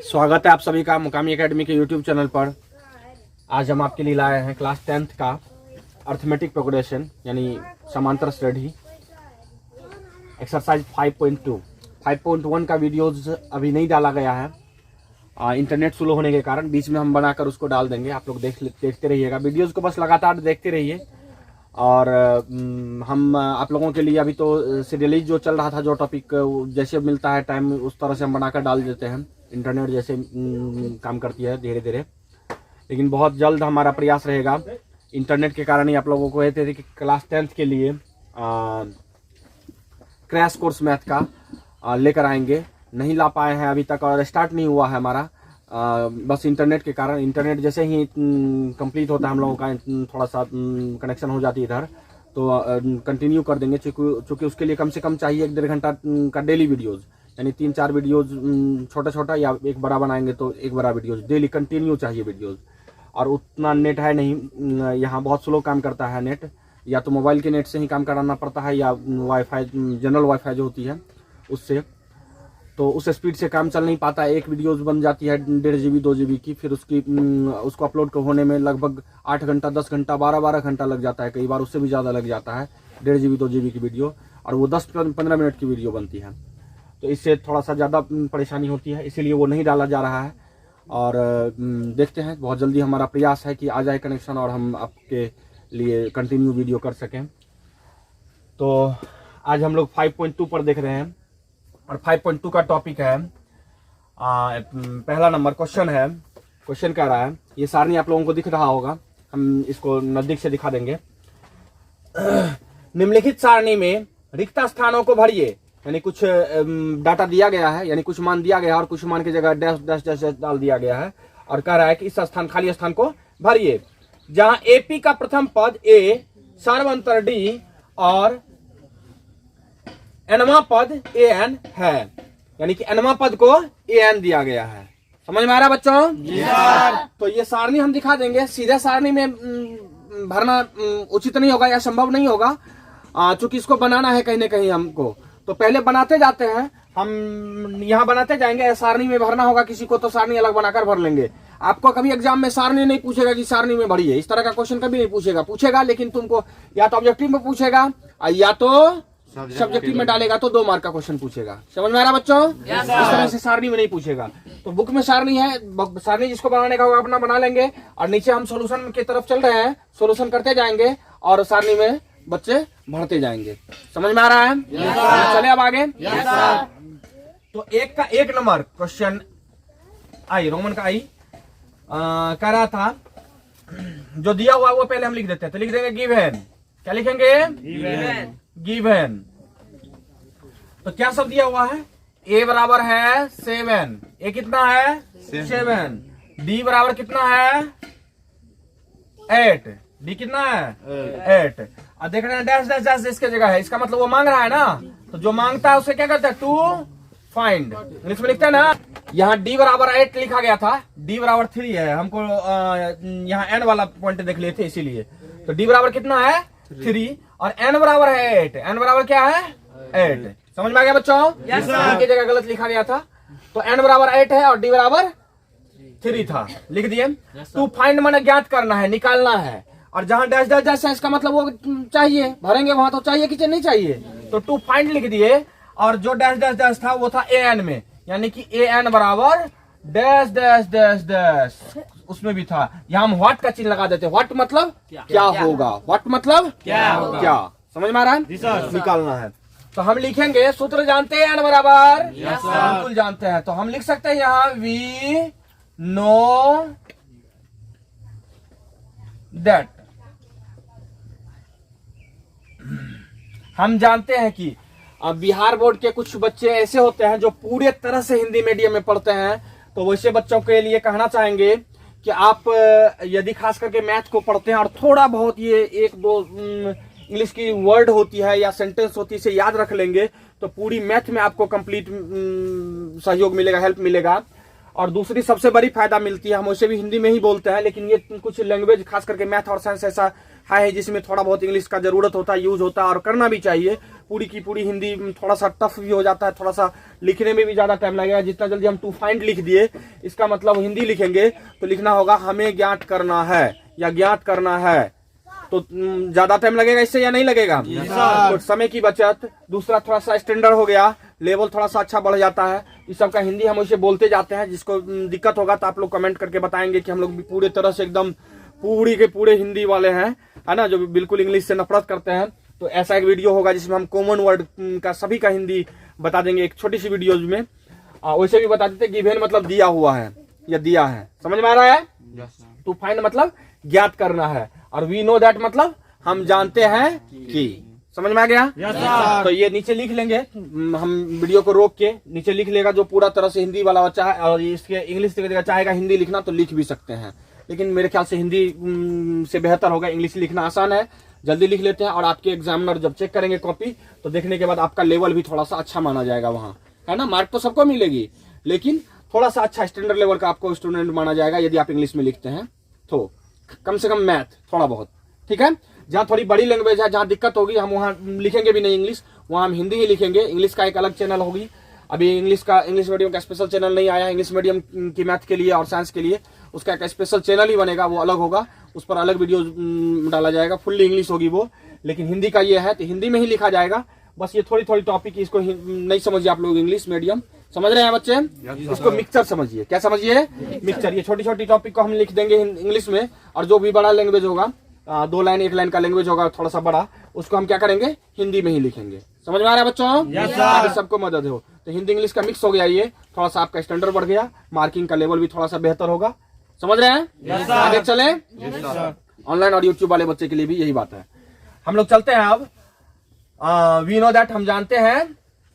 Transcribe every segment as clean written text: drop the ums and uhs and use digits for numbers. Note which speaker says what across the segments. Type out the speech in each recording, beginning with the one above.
Speaker 1: स्वागत है आप सभी का मुकामी एकेडमी के यूट्यूब चैनल पर। आज हम आपके लिए लाए हैं क्लास 10th का अर्थमेटिक प्रोग्रेशन यानी समांतर श्रेणी एक्सरसाइज 5.2। 5.1 का वीडियोज अभी नहीं डाला गया है, इंटरनेट स्लो होने के कारण। बीच में हम बनाकर उसको डाल देंगे, आप लोग देखते रहिएगा वीडियोज़ को, बस लगातार देखते रहिए। और हम आप लोगों के लिए अभी तो सीरियली जो चल रहा था, जो टॉपिक जैसे मिलता है टाइम उस तरह से हम बनाकर डाल देते हैं। इंटरनेट जैसे काम करती है धीरे धीरे, लेकिन बहुत जल्द हमारा प्रयास रहेगा। इंटरनेट के कारण ही आप लोगों को कहते थे कि क्लास 10th के लिए क्रैश कोर्स मैथ का लेकर आएंगे। नहीं ला पाए हैं अभी तक और स्टार्ट नहीं हुआ है हमारा, बस इंटरनेट के कारण। इंटरनेट जैसे ही कंप्लीट होता है हम लोगों का थोड़ा सा कनेक्शन हो जाती है इधर, तो कंटिन्यू कर देंगे। चूँकि उसके लिए कम से कम चाहिए 1-1.5 घंटा का डेली वीडियोज़, यानी 3-4 वीडियोज़ छोटा छोटा या एक बड़ा बनाएंगे तो एक बड़ा वीडियोज़ डेली कंटिन्यू चाहिए वीडियोज़। और उतना नेट है नहीं यहाँ, बहुत स्लो काम करता है नेट। या तो मोबाइल के नेट से ही काम कराना पड़ता है या वाईफाई, जनरल वाईफाई जो होती है उससे, तो उस स्पीड से काम चल नहीं पाता है। एक वीडियोस बन जाती है 1.5 GB 2 GB की, फिर उसको अपलोड होने में लगभग 8 घंटा 10 घंटा 12 घंटा लग जाता है, कई बार उससे भी ज़्यादा लग जाता है। 1.5 GB 2 GB की वीडियो, और वो 10-15 मिनट की वीडियो बनती है, तो इससे थोड़ा सा ज़्यादा परेशानी होती है, इसीलिए वो नहीं डाला जा रहा है। और देखते हैं, बहुत जल्दी हमारा प्रयास है कि आ जाए कनेक्शन और हम आपके लिए कंटिन्यू वीडियो कर सकें। तो आज हम लोग 5.2 पर देख रहे हैं, और 5.2 का टॉपिक है पहला नंबर क्वेश्चन है। क्वेश्चन कह रहा है, ये सारणी आप लोगों को दिख रहा होगा, हम इसको नजदीक से दिखा देंगे। निम्नलिखित सारणी में रिक्त स्थानों को भरिए, यानी कुछ डाटा दिया गया है, यानी कुछ मान दिया गया है और कुछ मान की जगह डैश डैश डैश डैश डाल दिया गया है, और कह रहा है कि इस स्थान खाली स्थान को भरिए जहां एपी का प्रथम पद ए, सार्वंतर डी और एनवा पद ए एन है, यानी कि एनवा पद को ए एन दिया गया है। समझ में आ रहा है बच्चों? तो ये सारणी हम दिखा देंगे। सीधे सारणी में भरना उचित नहीं होगा या संभव नहीं होगा, चूंकि इसको बनाना है कहीं ना कहीं हमको, तो पहले बनाते जाते हैं। हम यहाँ बनाते जाएंगे, सारणी में भरना होगा किसी को तो सारणी अलग बनाकर भर लेंगे। आपको कभी एग्जाम में सारणी नहीं पूछेगा कि सारणी में भरिए, इस तरह का क्वेश्चन कभी नहीं पूछेगा, लेकिन तुमको या तो ऑब्जेक्टिव में पूछेगा या तो सब्जेक्टिव में डालेगा, तो 2 मार्क का क्वेश्चन पूछेगा। समझ में आ रहा बच्चों? इस तरह से सारणी में नहीं पूछेगा। तो बुक में सारणी है, सारणी जिसको बनाने का होगा अपना बना लेंगे, और नीचे हम सॉल्यूशन की तरफ चल रहे हैं, सॉल्यूशन करते जाएंगे और सारणी में बच्चे भरते जाएंगे। समझ में आ रहा है? चले अब आगे। तो एक का 1 नंबर क्वेश्चन आई, रोमन का आई, कह रहा था, जो दिया हुआ वो पहले हम लिख देते हैं, तो लिख देंगे गिवन। क्या लिखेंगे? गिवन। तो क्या सब दिया हुआ है? ए बराबर है 7, ए कितना है 7, डी बराबर कितना है 8, डी कितना है 8। और देख रहे हैं डैश डैश डैश इसके जगह है, इसका मतलब वो मांग रहा है ना, तो जो मांगता है उसे क्या करते हैं? टू फाइंड, इंग्लिश में लिखते हैं ना। यहाँ डी बराबर 8 लिखा गया था, डी बराबर 3 है, हमको यहाँ एन वाला पॉइंट देख लिए थे इसीलिए। तो डी बराबर कितना है 3 और एन बराबर है 8। एन बराबर क्या है 8। समझ में आ गया बच्चों? की जगह गलत लिखा गया था, तो एन बराबर 8 है और डी बराबर 3 था, लिख दिए। टू फाइंड माने ज्ञात करना है, निकालना है, और जहां डैश डैश डैश है इसका मतलब वो चाहिए, भरेंगे वहां तो चाहिए कि नहीं चाहिए, तो टू फाइंड लिख दिए। और जो डैश डैश डैश था वो था ए एन में, यानी कि ए एन बराबर डैश डैश डैश डैश, उसमें भी था। यहाँ हम व्हाट का चिन्ह लगा देते, व्हाट मतलब क्या होगा, व्हाट मतलब क्या। समझ में आ रहा है? निकालना है, तो हम लिखेंगे, सूत्र जानते हैं एन बराबर, बिल्कुल जानते हैं, तो हम लिख सकते हैं यहाँ वी नो दैट। हम जानते हैं कि बिहार बोर्ड के कुछ बच्चे ऐसे होते हैं जो पूरे तरह से हिंदी मीडियम में पढ़ते हैं, तो वैसे बच्चों के लिए कहना चाहेंगे कि आप यदि खास करके मैथ को पढ़ते हैं और थोड़ा बहुत ये 1-2 इंग्लिश की वर्ड होती है या सेंटेंस होती है इसे याद रख लेंगे, तो पूरी मैथ में आपको कंप्लीट सहयोग मिलेगा, हेल्प मिलेगा। और दूसरी सबसे बड़ी फायदा मिलती है, हम उसे भी हिंदी में ही बोलते हैं, लेकिन ये कुछ लैंग्वेज खास करके मैथ और साइंस ऐसा है जिसमें थोड़ा बहुत इंग्लिश का जरूरत होता है, यूज होता है और करना भी चाहिए। पूरी की पूरी हिंदी थोड़ा सा टफ भी हो जाता है, थोड़ा सा लिखने में भी ज्यादा टाइम लगेगा। जितना जल्दी हम टू फाइंड लिख दिए, इसका मतलब हिंदी लिखेंगे तो लिखना होगा हमें ज्ञात करना है या ज्ञात करना है, तो ज्यादा टाइम लगेगा इससे या नहीं लगेगा? तो समय की बचत। दूसरा थोड़ा सा स्टैंडर्ड हो गया, लेवल थोड़ा सा अच्छा बढ़ जाता है। इस सब का हिंदी हम उसे बोलते जाते हैं। जिसको दिक्कत होगा तो आप लोग कमेंट करके बताएंगे कि हम लोग भी पूरे तरह से एकदम पूरी के पूरे हिंदी वाले हैं, है ना, जो बिल्कुल इंग्लिश से नफरत करते हैं। तो ऐसा एक वीडियो होगा जिसमें हम कॉमन वर्ड का सभी का हिंदी बता देंगे एक छोटी सी वीडियो में। वैसे भी बता देते गिवन मतलब दिया हुआ है या दिया है, समझ में आ रहा है? टू फाइंड मतलब ज्ञात करना है, और वी नो दैट मतलब हम जानते हैं कि। समझ में आ गया? तो ये नीचे लिख लेंगे, हम वीडियो को रोक के नीचे लिख लेगा जो पूरा तरह से हिंदी वाला बच्चा है, और इसके इंग्लिश चाहेगा हिंदी लिखना तो लिख भी सकते हैं, लेकिन मेरे ख्याल से हिंदी से बेहतर होगा। इंग्लिश लिखना आसान है, जल्दी लिख लेते हैं, और आपके एग्जामिनर जब चेक करेंगे कॉपी तो देखने के बाद आपका लेवल भी थोड़ा सा अच्छा माना जाएगा वहाँ, है ना। मार्क तो सबको मिलेगी, लेकिन थोड़ा सा अच्छा स्टैंडर्ड लेवल का आपको स्टूडेंट माना जाएगा यदि आप इंग्लिश में लिखते हैं तो। कम से कम मैथ थोड़ा बहुत, ठीक है। जहाँ थोड़ी बड़ी लैंग्वेज है, जहाँ दिक्कत होगी, हम वहाँ लिखेंगे भी नहीं इंग्लिश, वहाँ हम हिंदी ही लिखेंगे। इंग्लिश का एक अलग चैनल होगी, अभी इंग्लिश मीडियम का स्पेशल चैनल नहीं आया इंग्लिश मीडियम की मैथ के लिए और साइंस के लिए, उसका एक स्पेशल चैनल ही बनेगा, वो अलग होगा, उस पर अलग वीडियो डाला जाएगा, फुल्ली इंग्लिश होगी वो। लेकिन हिंदी का ये है तो हिंदी में ही लिखा जाएगा। बस ये थोड़ी थोड़ी टॉपिक इसको नहीं समझिए आप लोग, इंग्लिश मीडियम समझ रहे हैं बच्चे? इसको मिक्सचर समझिए। क्या समझिए? मिक्सचर। ये छोटी छोटी टॉपिक को हम लिख देंगे इंग्लिश में, और जो भी बड़ा लैंग्वेज होगा, 2 लाइन 1 लाइन का लैंग्वेज होगा थोड़ा सा बड़ा, उसको हम क्या करेंगे? हिंदी में ही लिखेंगे। समझ में आ रहा है बच्चों? सबको मदद हो तो हिंदी इंग्लिश का मिक्स हो गया, ये थोड़ा सा आपका स्टैंडर्ड बढ़ गया, मार्किंग का लेवल भी थोड़ा सा बेहतर होगा। समझ रहे हैं? आगे चले। ऑनलाइन और यूट्यूब वाले बच्चे के लिए भी यही बात है। हम लोग चलते हैं अब। वी नो दैट हम जानते हैं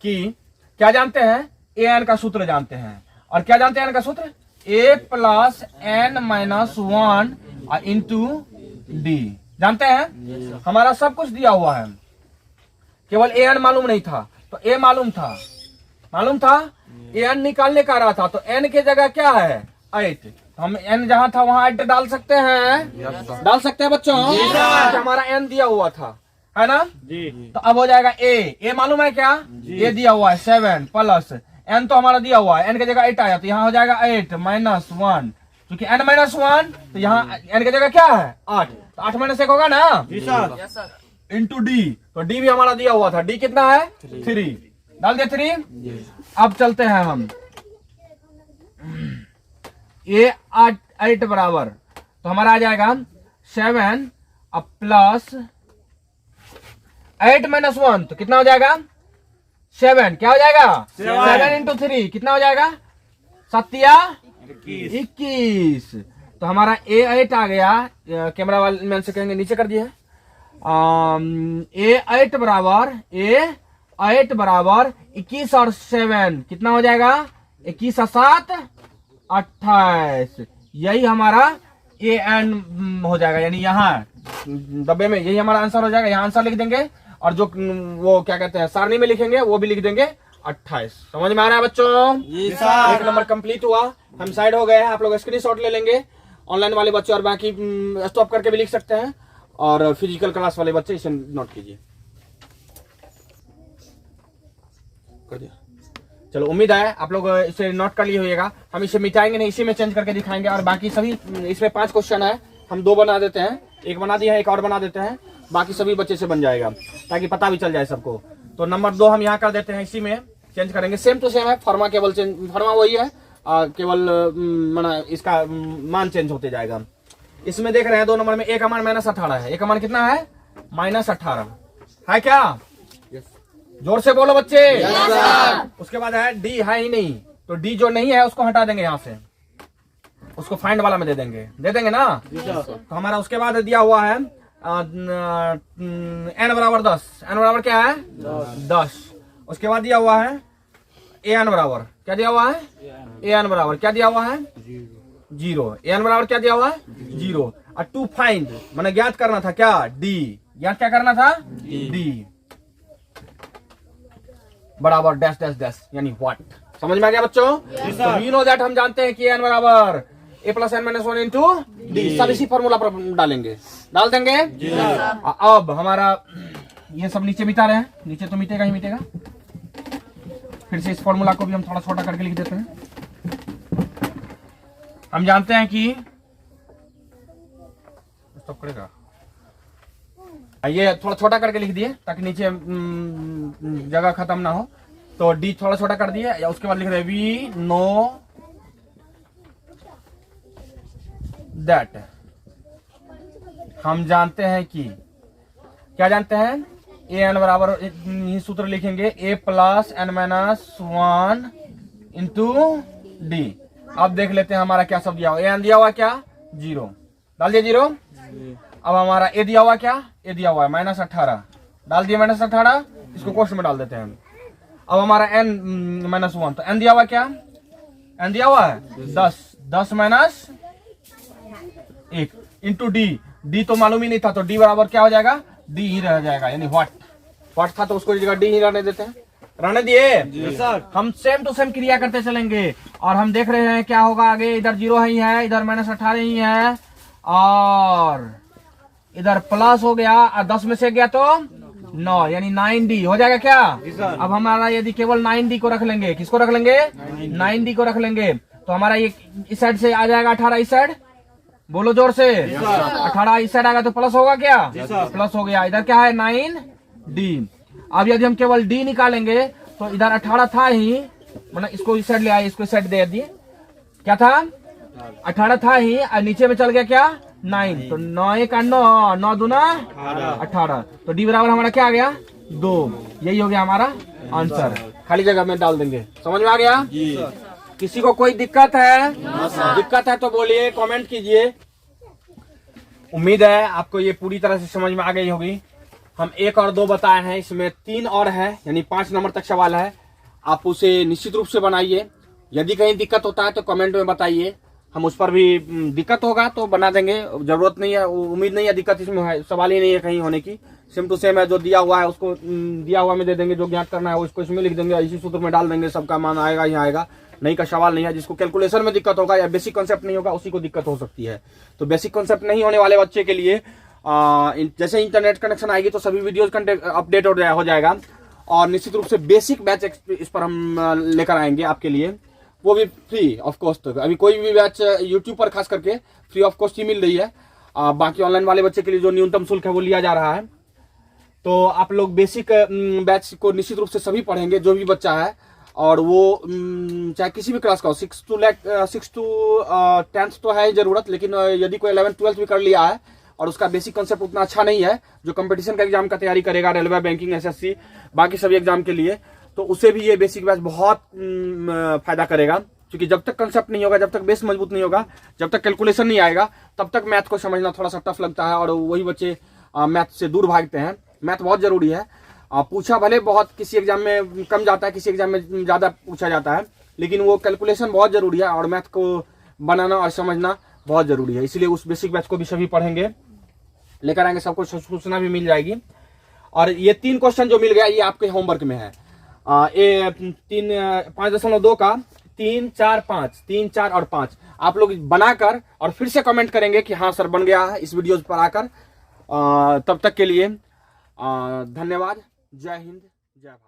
Speaker 1: कि, क्या जानते हैं? ए एन का सूत्र जानते हैं। और क्या जानते हैं एन का सूत्र? A plus n minus 1 into d. जानते हैं? हमारा सब कुछ दिया हुआ है, केवल ए एन मालूम नहीं था, तो ए मालूम था ए एन निकालने का रहा था, तो एन की जगह क्या है? 8। हम एन जहां था वहां 8 डाल सकते हैं, डाल सकते हैं बच्चों। हमारा एन दिया हुआ था, है ना जी। तो अब हो जाएगा ए मालूम है क्या? ए दिया हुआ है 7 प्लस एन तो हमारा दिया हुआ है, एन की जगह 8 आया, तो यहाँ हो जाएगा 8 माइनस 1, क्योंकि एन माइनस 1, तो यहाँ एन की जगह क्या है? 8, तो 8 माइनस 1 होगा ना जी सर, इंटू डी। तो डी भी हमारा दिया हुआ था, डी कितना है? 3, डाल दिया 3। अब चलते हैं हम, ए 8 बराबर, तो हमारा आ जाएगा 7 प्लस 8 माइनस 1, तो कितना हो जाएगा? 7। क्या हो जाएगा? 7 इंटू 3 कितना हो जाएगा? 7 21। तो हमारा A8 आ गया। कैमरा वाले मैन से कहेंगे नीचे कर दिए। A8 बराबर 21 और 7 कितना हो जाएगा? 21 और 7 28। यही हमारा AN हो जाएगा, यानी यहाँ डब्बे में यही हमारा आंसर हो जाएगा। यहाँ आंसर लिख देंगे, और जो वो क्या कहते हैं सारणी में लिखेंगे वो भी लिख देंगे 28। समझ में आ रहा है बच्चों? जी सर। 1 नंबर कंप्लीट हुआ, हम साइड हो गए हैं। आप लोग स्क्रीनशॉट ले लेंगे, ऑनलाइन वाले बच्चे, और बाकी स्टॉप करके भी लिख सकते हैं, और फिजिकल क्लास वाले बच्चे इसे नोट कीजिए। कर दिया। चलो, उम्मीद है आप लोग इसे नोट कर लिए होइएगा। हम इसे मिटाएंगे नहीं, इसी में चेंज करके दिखाएंगे। और बाकी सभी इसमें 5 क्वेश्चन है, हम 2 बना देते हैं, 1 बना दिया है, 1 और बना देते हैं, बाकी सभी बच्चे से बन जाएगा, ताकि पता भी चल जाए सबको। तो नंबर 2 हम यहाँ कर देते हैं, इसी में चेंज करेंगे। सेम टू सेम है, फॉर्मा केवल चेंज, फॉर्मा वही है, केवल माना इसका मान चेंज होते जाएगा। इसमें देख रहे हैं 2 नंबर में ए का मान -18 है। ए का मान कितना है? -18 है क्या? जोर से बोलो बच्चे। उसके बाद है डी, है ही नहीं, तो डी जो नहीं है उसको हटा देंगे यहाँ से, उसको फाइंड वाला में दे देंगे ना। तो हमारा उसके बाद दिया हुआ है n बराबर 10। n बराबर क्या है? 10। उसके बाद दिया हुआ है an बराबर, क्या दिया हुआ है? an बराबर क्या दिया हुआ है? 0। an बराबर क्या दिया हुआ है? 0। और टू फाइंड मैंने ज्ञात करना था क्या? d। ज्ञात क्या करना था? d बराबर डैश डैश डैश, यानी व्हाट। समझ में आ गया बच्चों? तो वी नो दैट, हम जानते हैं कि एन बराबर a plus n minus one into d. सब इसी फॉर्मूला पर डालेंगे, डाल देंगे। अब हमारा ये सब नीचे मिटा रहे हैं, नीचे तो मिटेगा ही मिटेगा। फिर से इस फॉर्मूला को भी हम थोड़ा छोटा करके लिख देते हैं। हम जानते हैं कि स्टॉप करेगा, ये थोड़ा छोटा करके लिख दिए ताकि नीचे जगह खत्म ना हो। तो डी थोड़ा छोटा कर दिए, या उसके बाद लिख रहे वी नो दैट, हम जानते हैं कि, क्या जानते हैं? ए एन बराबर, यही सूत्र लिखेंगे, a plus n minus one into d. अब देख लेते हैं हमारा क्या सब दिया हुआ। ए एन दिया हुआ क्या? 0, डाल दिया 0। अब हमारा ए दिया हुआ क्या? ए दिया हुआ है -18, डाल दिया -18। इसको क्वेश्चन में डाल देते हैं। अब हमारा एन -1, तो एन दिया हुआ क्या? एन दिया हुआ है 10 माइनस 1 इंटू डी। डी तो मालूम ही नहीं था, तो डी बराबर क्या हो जाएगा? डी ही रह जाएगा, यानी व्हाट था तो उसको जगह डी ही रहने देते हैं। रहने दिए सर। हम सेम टू सेम क्रिया करते चलेंगे और हम देख रहे हैं क्या होगा आगे। इधर 0 ही है, इधर -18 ही है, और इधर प्लस हो गया, और 10 में से गया तो 9, यानी 9D हो जाएगा क्या? अब हमारा यदि केवल 9D को रख लेंगे, किसको रख लेंगे? 9D को रख लेंगे, तो हमारा ये इस साइड से आ जाएगा 18, इस साइड बोलो जोर से। 18 इस साइड आएगा तो प्लस होगा क्या? प्लस हो गया। इधर क्या है? 9D। अब यदि हम केवल D निकालेंगे तो इधर 18 था ही, मतलब इसको इस साइड ले आए, इसको इस साइड दे दिए, क्या था? 18 था ही, और नीचे में चल गया क्या? 9, तो 9 1 9, 9 दूना 18, तो डी बराबर हमारा क्या आ गया? 2। यही हो गया हमारा आंसर, खाली जगह में डाल देंगे। समझ में आ गया? किसी को कोई दिक्कत है? दिक्कत है तो बोलिए, कमेंट कीजिए। उम्मीद है आपको ये पूरी तरह से समझ में आ गई होगी। हम 1 और 2 बताए हैं, इसमें 3 और है, यानी 5 नंबर तक सवाल है। आप उसे निश्चित रूप से बनाइए। यदि कहीं दिक्कत होता है तो कमेंट में बताइए, हम उस पर भी दिक्कत होगा तो बना देंगे। जरूरत नहीं है, उम्मीद नहीं है दिक्कत इसमें है, सवाल ही नहीं है कहीं होने की। सेम टू सेम है, जो दिया हुआ है उसको दिया हुआ में दे देंगे, जो ज्ञात करना है उसको इसमें लिख देंगे, इसी सूत्र में डाल देंगे, सबका मान आएगा ही आएगा। नहीं का सवाल नहीं है। जिसको कैलकुलेशन में दिक्कत होगा या बेसिक कॉन्सेप्ट नहीं होगा उसी को दिक्कत हो सकती है। तो बेसिक कॉन्सेप्ट नहीं होने वाले बच्चे के लिए जैसे इंटरनेट कनेक्शन आएगी तो सभी वीडियोज अपडेट हो जाएगा, और निश्चित रूप से बेसिक बैच इस पर हम लेकर आएंगे आपके लिए, वो भी फ्री ऑफ कॉस्ट। अभी कोई भी बैच यूट्यूब पर खास करके फ्री ऑफ कॉस्ट ही मिल रही है। बाकी ऑनलाइन वाले बच्चे के लिए जो न्यूनतम शुल्क है वो लिया जा रहा है। तो आप लोग बेसिक बैच को निश्चित रूप से सभी पढ़ेंगे, जो भी बच्चा है, और वो चाहे किसी भी क्लास का हो, 6 to 10th तो है ही जरूरत, लेकिन यदि कोई 11th 12th भी कर लिया है और उसका बेसिक कॉन्सेप्ट उतना अच्छा नहीं है, जो कंपटीशन का एग्जाम का तैयारी करेगा, रेलवे, बैंकिंग, SSC, बाकी सभी एग्जाम के लिए, तो उसे भी ये बेसिक बैच बहुत फायदा करेगा। क्योंकि जब तक कंसेप्ट नहीं होगा, जब तक बेस मजबूत नहीं होगा, जब तक कैलकुलेशन नहीं आएगा, तब तक मैथ को समझना थोड़ा सा टफ लगता है, और वही बच्चे मैथ से दूर भागते हैं। मैथ बहुत जरूरी है। पूछा भले बहुत किसी एग्जाम में कम जाता है, किसी एग्जाम में ज्यादा पूछा जाता है, लेकिन वो कैलकुलेशन बहुत जरूरी है, और मैथ को बनाना और समझना बहुत जरूरी है। इसलिए उस बेसिक बैच को भी सभी पढ़ेंगे, लेकर आएंगे, सबको सूचना भी मिल जाएगी। और ये 3 क्वेश्चन जो मिल गया ये आपके होमवर्क में है। 5.2 का 3, 4, 5, 3, 4 और 5 आप लोग बनाकर और फिर से कमेंट करेंगे कि हाँ सर बन गया है इस वीडियो पर आकर। तब तक के लिए धन्यवाद। जय हिंद, जय भारत।